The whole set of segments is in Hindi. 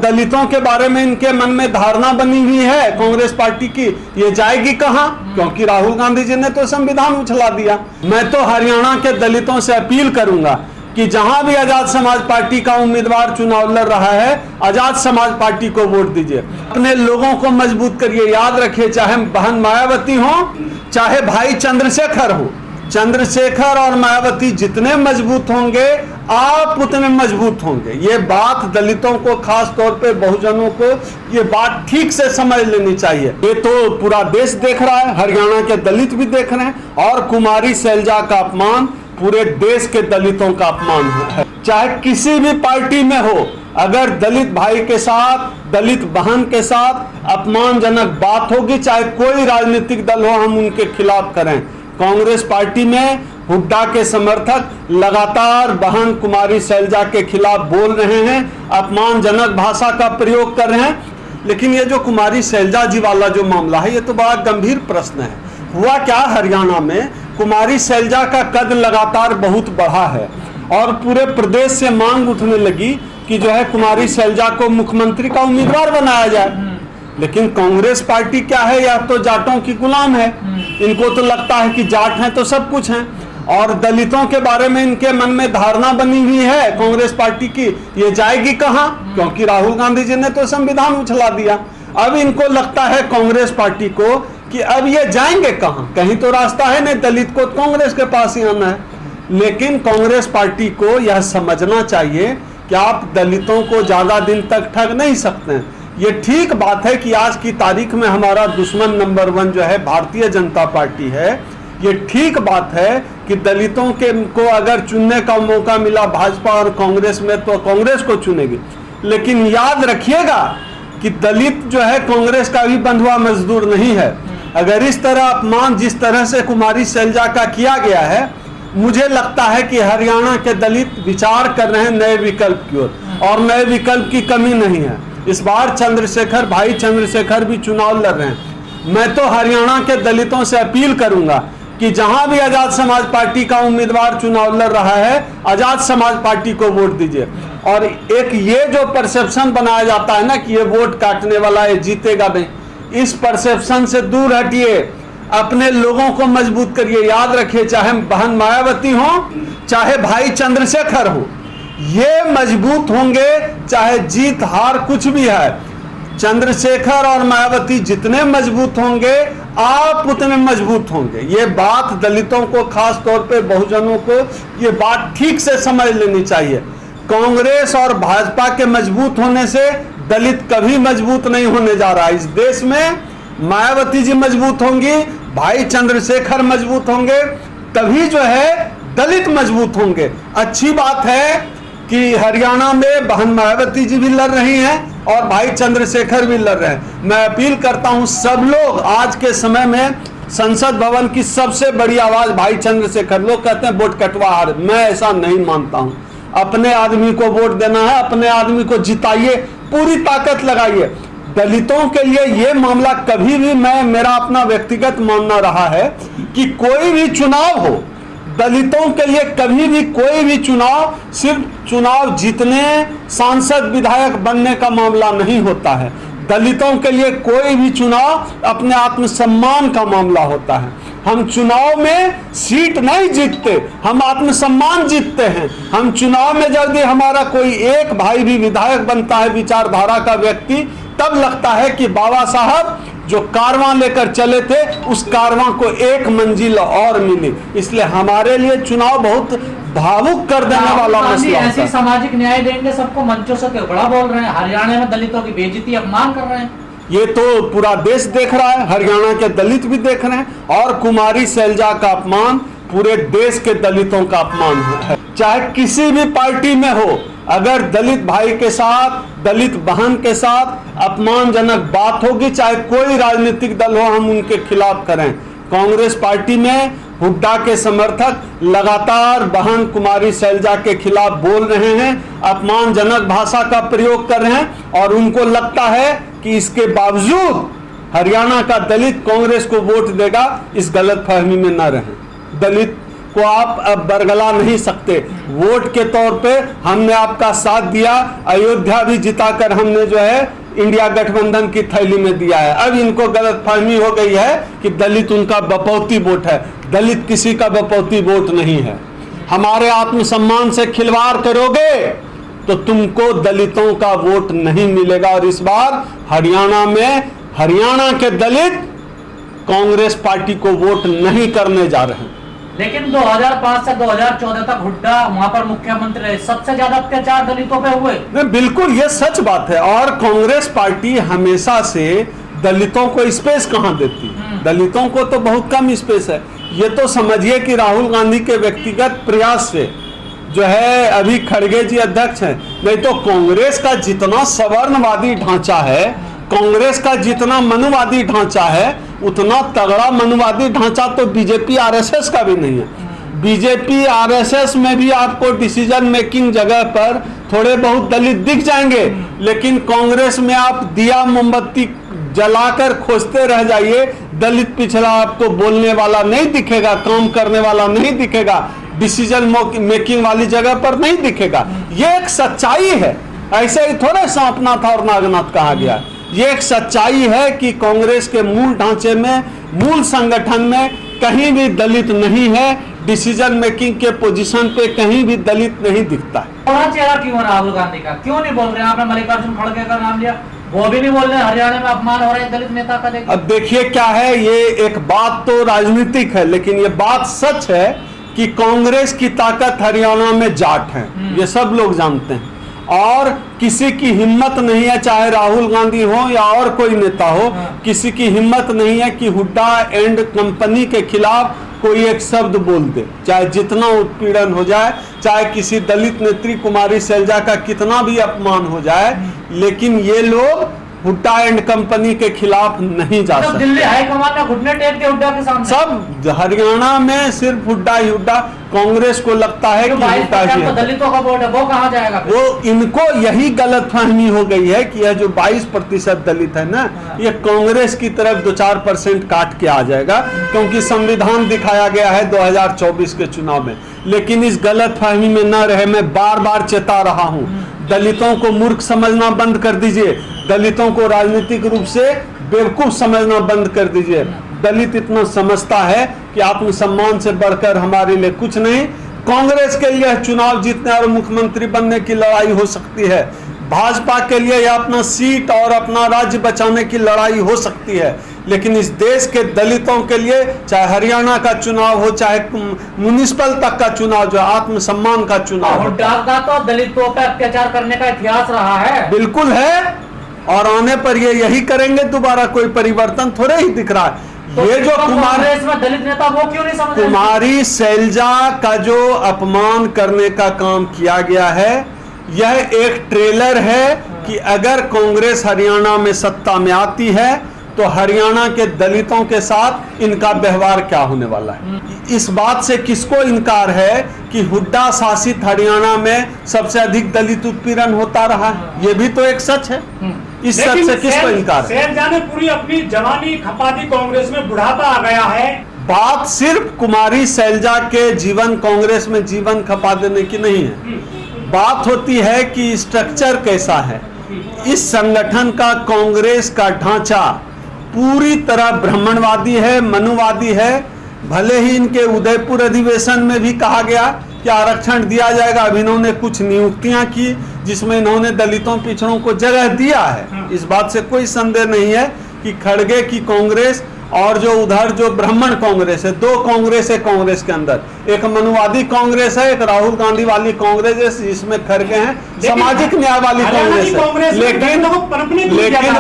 दलितों के बारे में इनके मन में धारणा बनी हुई है कांग्रेस पार्टी की, ये जाएगी कहां? क्योंकि राहुल गांधी जी ने तो संविधान उछला दिया। मैं तो हरियाणा के दलितों से अपील करूंगा कि जहां भी आजाद समाज पार्टी का उम्मीदवार चुनाव लड़ रहा है, आजाद समाज पार्टी को वोट दीजिए। अपने लोगों को मजबूत करिए। याद रखिए, चाहे बहन मायावती हो, चाहे भाई चंद्रशेखर हो, चंद्रशेखर और मायावती जितने मजबूत होंगे, आप उतने मजबूत होंगे। ये बात दलितों को, खास तौर पे बहुजनों को, ये बात ठीक से समझ लेनी चाहिए। ये तो पूरा देश देख रहा है, हरियाणा के दलित भी देख रहे हैं, और कुमारी शैलजा का अपमान पूरे देश के दलितों का अपमान है। चाहे किसी भी पार्टी में हो, अगर दलित भाई के साथ, दलित बहन के साथ अपमानजनक बात होगी, चाहे कोई राजनीतिक दल हो, हम उनके खिलाफ करें। कांग्रेस पार्टी में हुड्डा के समर्थक लगातार बहन कुमारी शैलजा के खिलाफ बोल रहे हैं, अपमानजनक भाषा का प्रयोग कर रहे हैं। लेकिन ये जो कुमारी शैलजा जी वाला जो मामला है, ये तो बड़ा गंभीर प्रश्न है। हुआ क्या, हरियाणा में कुमारी शैलजा का कद लगातार बहुत बढ़ा है और पूरे प्रदेश से मांग उठने लगी कि जो है कुमारी शैलजा को मुख्यमंत्री का उम्मीदवार बनाया जाए। लेकिन कांग्रेस पार्टी क्या है, या तो जाटों की गुलाम है। इनको तो लगता है कि जाट हैं तो सब कुछ हैं, और दलितों के बारे में इनके मन में धारणा बनी हुई है कांग्रेस पार्टी की, ये जाएगी कहां? क्योंकि राहुल गांधी जी ने तो संविधान उछला दिया। अब इनको लगता है कांग्रेस पार्टी को कि अब ये जाएंगे कहां, कहीं तो रास्ता है नहीं, दलित को कांग्रेस के पास ही आना है। लेकिन कांग्रेस पार्टी को यह समझना चाहिए कि आप दलितों को ज्यादा दिन तक ठग नहीं सकते हैं। ये ठीक बात है कि आज की तारीख में हमारा दुश्मन नंबर 1 जो है भारतीय जनता पार्टी है। ये ठीक बात है कि दलितों के को अगर चुनने का मौका मिला भाजपा और कांग्रेस में, तो कांग्रेस को चुनेगी। लेकिन याद रखिएगा कि दलित जो है कांग्रेस का भी बंधुआ मजदूर नहीं है। अगर इस तरह अपमान जिस तरह से कुमारी शैलजा का किया गया है, मुझे लगता है कि हरियाणा के दलित विचार कर रहे हैं नए विकल्प की ओर, और नए विकल्प की कमी नहीं है। इस बार चंद्रशेखर, भाई चंद्रशेखर भी चुनाव लड़ रहे हैं। मैं तो हरियाणा के दलितों से अपील करूंगा कि जहां भी आजाद समाज पार्टी का उम्मीदवार चुनाव लड़ रहा है, आजाद समाज पार्टी को वोट दीजिए। और एक ये जो परसेप्शन बनाया जाता है ना कि ये वोट काटने वाला है, जीतेगा नहीं, इस परसेप्शन से दूर हटिए। अपने लोगों को मजबूत करिए। याद रखिए, चाहे बहन मायावती हो, चाहे भाई चंद्रशेखर हो, ये मजबूत होंगे, चाहे जीत हार कुछ भी है। चंद्रशेखर और मायावती जितने मजबूत होंगे, आप उतने मजबूत होंगे। ये बात दलितों को, खास तौर पे बहुजनों को, ये बात ठीक से समझ लेनी चाहिए। कांग्रेस और भाजपा के मजबूत होने से दलित कभी मजबूत नहीं होने जा रहा है। इस देश में मायावती जी मजबूत होंगी, भाई चंद्रशेखर मजबूत होंगे, तभी जो है दलित मजबूत होंगे। अच्छी बात है कि हरियाणा में बहन मायावती जी भी लड़ रही हैं और भाई चंद्रशेखर भी लड़ रहे हैं। मैं अपील करता हूं सब लोग, आज के समय में संसद भवन की सबसे बड़ी आवाज भाई चंद्रशेखर। लोग कहते हैं वोट कटवा, मैं ऐसा नहीं मानता हूं। अपने आदमी को वोट देना है, अपने आदमी को जिताइए, पूरी ताकत लगाइए। दलितों के लिए ये मामला कभी भी, मेरा अपना व्यक्तिगत मानना रहा है कि कोई भी चुनाव हो, दलितों के लिए कभी भी कोई भी चुनाव सिर्फ चुनाव जीतने, सांसद विधायक बनने का मामला नहीं होता है। दलितों के लिए कोई भी चुनाव अपने आत्मसम्मान का मामला होता है। हम चुनाव में सीट नहीं जीतते, हम आत्मसम्मान जीतते हैं। हम चुनाव में जब भी हमारा कोई एक भाई भी विधायक बनता है, विचारधारा का व्यक्ति, तब लगता है कि बाबा साहब जो कारवां लेकर चले थे, उस कारवां को एक मंजिल और मिली। इसलिए हमारे लिए चुनाव बहुत भावुक कर देने वाला मसला है। ऐसे सामाजिक न्याय देंगे सबको, मंचों से बड़ा बोल रहे हैं, हरियाणा में दलितों की बेइज्जती, अपमान कर रहे हैं। ये तो पूरा देश देख रहा है, हरियाणा के दलित भी देख रहे हैं, और कुमारी शैलजा का अपमान पूरे देश के दलितों का अपमान है। चाहे किसी भी पार्टी में हो, अगर दलित भाई के साथ, दलित बहन के साथ अपमानजनक बात होगी, चाहे कोई राजनीतिक दल हो, हम उनके खिलाफ करें। कांग्रेस पार्टी में हुड्डा के समर्थक लगातार बहन कुमारी शैलजा के खिलाफ बोल रहे हैं, अपमानजनक भाषा का प्रयोग कर रहे हैं, और उनको लगता है कि इसके बावजूद हरियाणा का दलित कांग्रेस को वोट देगा। इस गलतफहमी में न रहें। दलित को आप अब बरगला नहीं सकते। वोट के तौर पे हमने आपका साथ दिया, अयोध्या भी जिताकर हमने जो है इंडिया गठबंधन की थैली में दिया है। अब इनको गलतफहमी हो गई है कि दलित उनका बपौती वोट है। दलित किसी का बपौती वोट नहीं है। हमारे आत्मसम्मान से खिलवाड़ करोगे तो तुमको दलितों का वोट नहीं मिलेगा। और इस बार हरियाणा में हरियाणा के दलित कांग्रेस पार्टी को वोट नहीं करने जा रहे हैं। लेकिन 2005 से 2014 तक हुड्डा वहां पर मुख्यमंत्री रहे, सबसे ज्यादा अत्याचार दलितों पे हुए। नहीं, बिल्कुल ये सच बात है। और कांग्रेस पार्टी हमेशा से दलितों को स्पेस कहां देती? दलितों को तो बहुत कम स्पेस है। ये तो समझिए कि राहुल गांधी के व्यक्तिगत प्रयास से जो है अभी खड़गे जी अध्यक्ष हैं, नहीं तो कांग्रेस का जितना सवर्णवादी ढांचा है, कांग्रेस का जितना मनुवादी ढांचा है, उतना तगड़ा मनुवादी ढांचा तो बीजेपी आरएसएस का भी नहीं है। बीजेपी आरएसएस में भी आपको डिसीजन मेकिंग जगह पर थोड़े बहुत दलित दिख जाएंगे, लेकिन कांग्रेस में आप दिया मोमबत्ती जलाकर खोजते रह जाइए, दलित पिछड़ा आपको बोलने वाला नहीं दिखेगा, काम करने वाला नहीं दिखेगा, डिसीजन मेकिंग वाली जगह पर नहीं दिखेगा। ये एक सच्चाई है। ऐसे ही थोड़े सांपनाथ और नागनाथ कहा गया। ये एक सच्चाई है कि कांग्रेस के मूल ढांचे में, मूल संगठन में कहीं भी दलित नहीं है। डिसीजन मेकिंग के पोजीशन पे कहीं भी दलित नहीं दिखता है। थोड़ा चेहरा क्यों है राहुल गांधी का? क्यों नहीं बोल रहे? आपने मल्लिकार्जुन खड़गे का नाम लिया, वो भी नहीं बोल रहे। हरियाणा में अपमान हो रहा है दलित नेता का। देखिए, अब देखिए क्या है, ये एक बात तो राजनीतिक है, लेकिन ये बात सच है कि कांग्रेस की ताकत हरियाणा में जाट है। ये सब लोग जानते हैं। और किसी की हिम्मत नहीं है, चाहे राहुल गांधी हो या और कोई नेता हो, किसी की हिम्मत नहीं है कि हुड्डा एंड कंपनी के खिलाफ कोई एक शब्द बोल दे, चाहे जितना उत्पीड़न हो जाए, चाहे किसी दलित नेत्री कुमारी सैलजा का कितना भी अपमान हो जाए, लेकिन ये लोग हुड्डा एंड कंपनी के खिलाफ नहीं जा सकते। दिल्ली हाईकमान ने घुटने टेक दिए हुड्डा के सामने। सब हरियाणा में सिर्फ हुड्डा ही हुड्डा। कांग्रेस को लगता है कि हुड्डा ही है। दलितों का वोट है, वो कहाँ जाएगा? वो इनको यही गलतफहमी हो गई है कि यह जो 22% दलित है ना, ये कांग्रेस की तरफ 2-4% काट के आ जाएगा, क्योंकि संविधान दिखाया गया है 2024 के चुनाव में। लेकिन इस गलतफहमी में न रहे। मैं बार बार चेता रहा हूं, दलितों को मूर्ख समझना बंद कर दीजिए, दलितों को राजनीतिक रूप से बेवकूफ समझना बंद कर दीजिए। दलित इतना समझता है कि आत्मसम्मान से बढ़कर हमारे लिए कुछ नहीं। कांग्रेस के लिए चुनाव जीतने और मुख्यमंत्री बनने की लड़ाई हो सकती है, भाजपा के लिए यह अपना सीट और अपना राज्य बचाने की लड़ाई हो सकती है, लेकिन इस देश के दलितों के लिए चाहे हरियाणा का चुनाव हो, चाहे म्युनिसिपल तक का चुनाव, जो आत्मसम्मान का चुनाव हो। का तो दलितों पर अत्याचार करने का इतिहास रहा है। बिल्कुल है, और आने पर ये यही करेंगे दोबारा। कोई परिवर्तन थोड़े ही दिख रहा है। तो ये जो कांग्रेस में दलित नेता वो क्यों नहीं समझ रहे? कुमारी सैलजा का जो अपमान करने का काम किया गया है, यह एक ट्रेलर है कि अगर कांग्रेस हरियाणा में सत्ता में आती है तो हरियाणा के दलितों के साथ इनका व्यवहार क्या होने वाला है। इस बात से किसको इनकार है कि हुड्डा शासित हरियाणा में सबसे अधिक दलित उत्पीड़न होता रहा? ये भी तो एक सच है। इस सच से किसको इनकार है? सैलजा ने पूरी अपनी जवानी खपा दी, कांग्रेस में बुढ़ापा आ गया है। बात सिर्फ कुमारी सैलजा के जीवन, कांग्रेस में जीवन खपा देने की नहीं है। बात होती है कि स्ट्रक्चर कैसा है इस संगठन का। कांग्रेस का ढांचा पूरी तरह ब्राह्मणवादी है, मनुवादी है। भले ही इनके उदयपुर अधिवेशन में भी कहा गया कि आरक्षण दिया जाएगा, अब इन्होंने कुछ नियुक्तियां की जिसमें इन्होंने दलितों पिछड़ों को जगह दिया है। इस बात से कोई संदेह नहीं है कि खड़गे की कांग्रेस और जो उधर जो ब्राह्मण कांग्रेस है, दो कांग्रेस है कांग्रेस के अंदर। एक मनुवादी कांग्रेस है, एक राहुल गांधी वाली कांग्रेस है, जिसमें खड़गे हैं सामाजिक न्याय वाली कांग्रेस है। लेकिन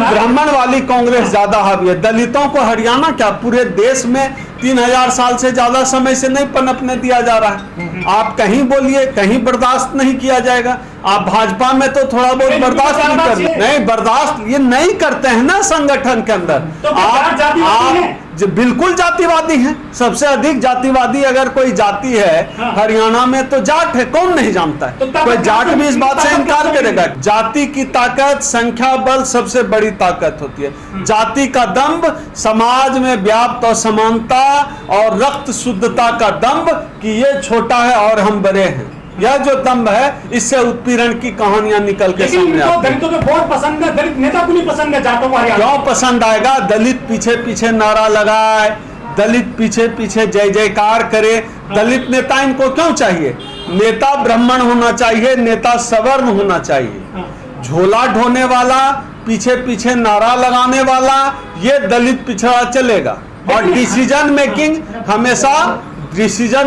ब्राह्मण वाली कांग्रेस ज्यादा हावी है। दलितों को हरियाणा क्या पूरे देश में 3000 साल से ज्यादा समय से नहीं पनपने दिया जा रहा है। आप कहीं बोलिए, कहीं बर्दाश्त नहीं किया जाएगा। आप भाजपा में तो थोड़ा बहुत नहीं, बर्दाश्त नहीं नहीं, करते, नहीं बर्दाश्त ये नहीं करते हैं ना संगठन के अंदर। तो क्या जातिवादी हैं? बिल्कुल जातिवादी हैं। सबसे अधिक जातिवादी अगर कोई जाति है हाँ। हरियाणा में तो जाट है, कौन नहीं जानता है। तो कोई जाट भी इस बात से ताकत इनकार कैसे करेगा। जाति की ताकत, संख्या बल सबसे बड़ी ताकत होती है। जाति का दंभ, समाज में व्याप्त असमानता और रक्त शुद्धता का दंभ कि ये छोटा है और हम बड़े हैं, यह जो दंभ है इससे उत्पीड़न की कहानियां निकल के लेकिन सामने इनको आती हैं। दलितों को बहुत पसंद है, दलित नेता को नहीं पसंद है जाटों को हरियाणा। क्यों पसंद आएगा? दलित पीछे पीछे नारा लगाए, दलित पीछे पीछे जय जयकार करे। दलित नेता इनको क्यों चाहिए? नेता ब्राह्मण होना चाहिए, नेता सवर्ण होना चाहिए। झोला ढोने वाला, पीछे पीछे नारा लगाने वाला, ये दलित पिछड़ा चलेगा। और डिसीजन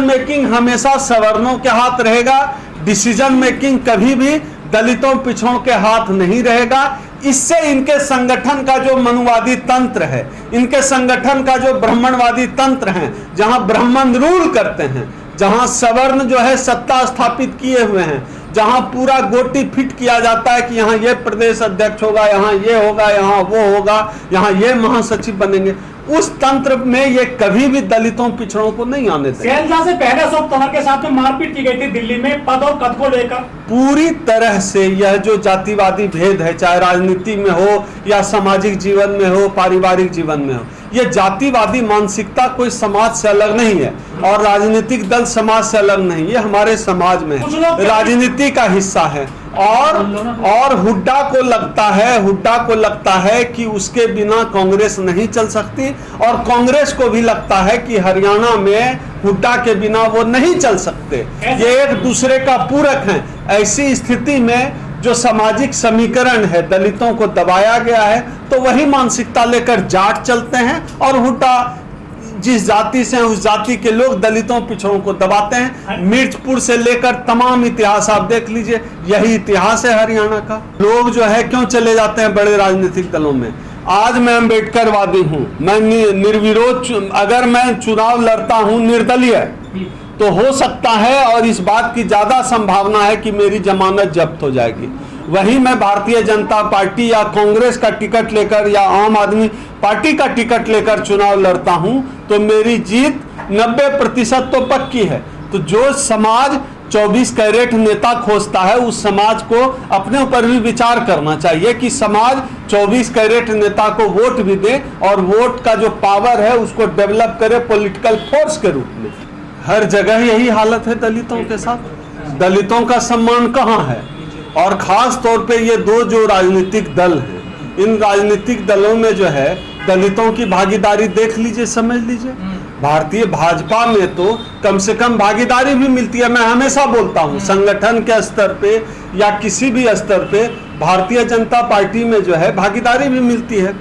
मेकिंग हमेशा सवर्णों के हाथ रहेगा। डिसीजन मेकिंग कभी भी दलितों पिछड़ों के हाथ नहीं रहेगा। इससे इनके संगठन का जो मनुवादी तंत्र है, इनके संगठन का जो ब्राह्मणवादी तंत्र है, जहां ब्राह्मण रूल करते हैं, जहां सवर्ण जो है सत्ता स्थापित किए हुए हैं, जहां पूरा गोटी फिट किया जाता है कि यहाँ ये प्रदेश अध्यक्ष होगा, यहाँ ये होगा, यहाँ वो होगा, यहाँ ये महासचिव बनेंगे, उस तंत्र में ये कभी भी दलितों पिछड़ों को नहीं आने देंगे। शैलजा से पहले अशोक तंवर के साथ में मारपीट की गई थी दिल्ली में पद और कद को लेकर। पूरी तरह से यह जो जातिवादी भेद है, चाहे राजनीति में हो या सामाजिक जीवन में हो, पारिवारिक जीवन में हो, यह जातिवादी मानसिकता कोई समाज से अलग नहीं है और राजनीतिक दल समाज से अलग नहीं, ये हमारे समाज में है, राजनीति का हिस्सा है। और हुड्डा को लगता है कि उसके बिना कांग्रेस नहीं चल सकती, और कांग्रेस को भी लगता है कि हरियाणा में हुड्डा के बिना वो नहीं चल सकते। ये एक दूसरे का पूरक हैं। ऐसी स्थिति में जो सामाजिक समीकरण है, दलितों को दबाया गया है, तो वही मानसिकता लेकर जाट चलते हैं और हुड्डा जिस जाति से उस जाति के लोग दलितों पिछड़ों को दबाते हैं। मिर्चपुर से लेकर तमाम इतिहास आप देख लीजिए, यही इतिहास है हरियाणा का। लोग जो है क्यों चले जाते हैं बड़े राजनीतिक दलों में? आज मैं अम्बेडकरवादी हूं, मैं निर्विरोध, अगर मैं चुनाव लड़ता हूं निर्दलीय, तो हो सकता है और इस बात की ज्यादा संभावना है कि मेरी जमानत जब्त हो जाएगी। वहीं मैं भारतीय जनता पार्टी या कांग्रेस का टिकट लेकर या आम आदमी पार्टी का टिकट लेकर चुनाव लड़ता हूं तो मेरी जीत 90% तो पक्की है। तो जो समाज 24 कैरेट नेता खोजता है, उस समाज को अपने ऊपर भी विचार करना चाहिए कि समाज 24 कैरेट नेता को वोट भी दे और वोट का जो पावर है उसको डेवलप करे पॉलिटिकल फोर्स के रूप में। हर जगह यही हालत है दलितों के साथ। दलितों का सम्मान कहाँ है? और खास तौर पे ये दो जो राजनीतिक दल हैं, इन राजनीतिक दलों में जो है दलितों की भागीदारी देख लीजिए, समझ लीजिए। भारतीय भाजपा में तो कम से कम भागीदारी भी मिलती है। मैं हमेशा बोलता हूँ संगठन के स्तर पे या किसी भी स्तर पे भारतीय जनता पार्टी में जो है भागीदारी भी मिलती है।